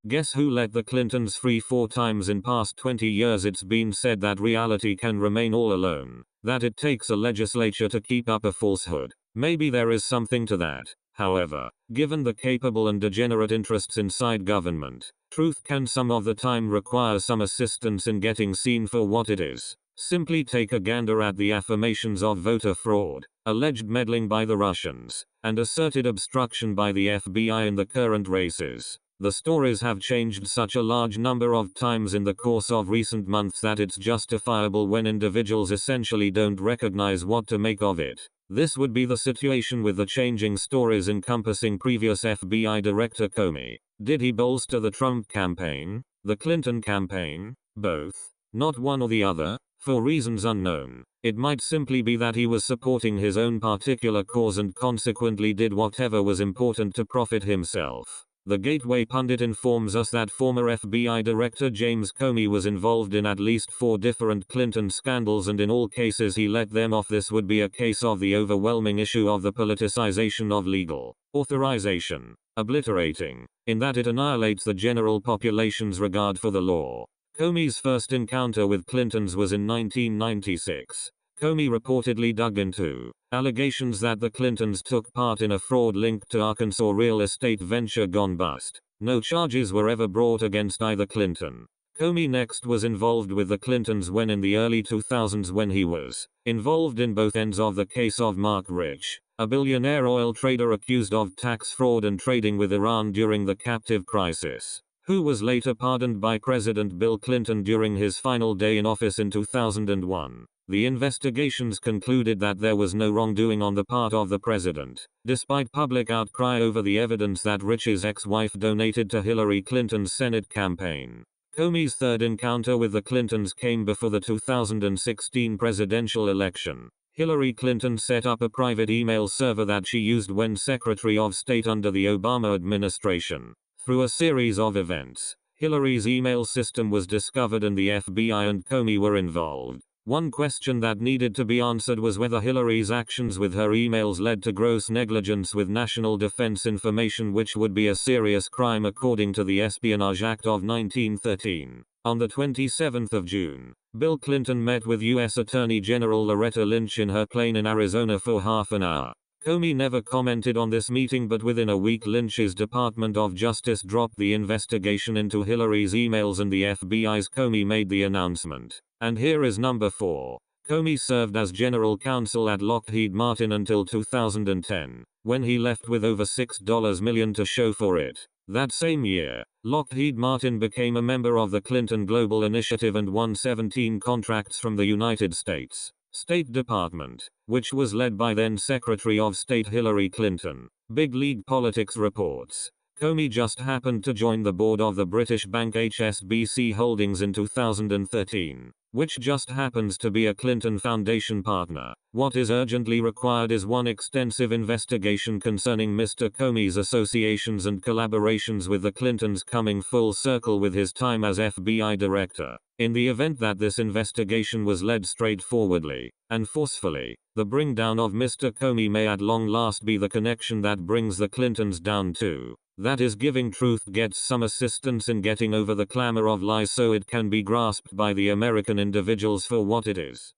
Guess who let the Clintons free 4 times in past 20 years? It's been said that reality can remain all alone, that it takes a legislature to keep up a falsehood. Maybe there is something to that. However, given the capable and degenerate interests inside government, truth can some of the time require some assistance in getting seen for what it is. Simply take a gander at the affirmations of voter fraud, alleged meddling by the Russians, and asserted obstruction by the FBI in the current races. The stories have changed such a large number of times in the course of recent months that it's justifiable when individuals essentially don't recognize what to make of it. This would be the situation with the changing stories encompassing previous FBI Director Comey. Did he bolster the Trump campaign? The Clinton campaign? Both? Not one or the other? For reasons unknown. It might simply be that he was supporting his own particular cause and consequently did whatever was important to profit himself. The Gateway Pundit informs us that former FBI Director James Comey was involved in at least 4 different Clinton scandals, and in all cases he let them off. This would be a case of the overwhelming issue of the politicization of legal authorization, obliterating, in that it annihilates the general population's regard for the law. Comey's first encounter with Clintons was in 1996. Comey reportedly dug into allegations that the Clintons took part in a fraud linked to Arkansas real estate venture gone bust. No charges were ever brought against either Clinton. Comey next was involved with the Clintons when in the early 2000s when he was involved in both ends of the case of Marc Rich, a billionaire oil trader accused of tax fraud and trading with Iran during the captive crisis, who was later pardoned by President Bill Clinton during his final day in office in 2001. The investigations concluded that there was no wrongdoing on the part of the president, despite public outcry over the evidence that Rich's ex-wife donated to Hillary Clinton's Senate campaign. Comey's third encounter with the Clintons came before the 2016 presidential election. Hillary Clinton set up a private email server that she used when Secretary of State under the Obama administration. Through a series of events, Hillary's email system was discovered and the FBI and Comey were involved. One question that needed to be answered was whether Hillary's actions with her emails led to gross negligence with national defense information, which would be a serious crime according to the Espionage Act of 1913. On the 27th of June, Bill Clinton met with U.S. Attorney General Loretta Lynch in her plane in Arizona for half an hour. Comey never commented on this meeting, but within a week Lynch's Department of Justice dropped the investigation into Hillary's emails and the FBI's Comey made the announcement. And here is number 4. Comey served as general counsel at Lockheed Martin until 2010, when he left with over $6 million to show for it. That same year, Lockheed Martin became a member of the Clinton Global Initiative and won 17 contracts from the United States State Department, which was led by then Secretary of State Hillary Clinton. Big League Politics reports. Comey just happened to join the board of the British bank HSBC Holdings in 2013, which just happens to be a Clinton Foundation partner. What is urgently required is one extensive investigation concerning Mr. Comey's associations and collaborations with the Clintons, coming full circle with his time as FBI director. In the event that this investigation was led straightforwardly and forcefully, the bring down of Mr. Comey may at long last be the connection that brings the Clintons down too. That is, giving truth gets some assistance in getting over the clamor of lies so it can be grasped by the American individuals for what it is.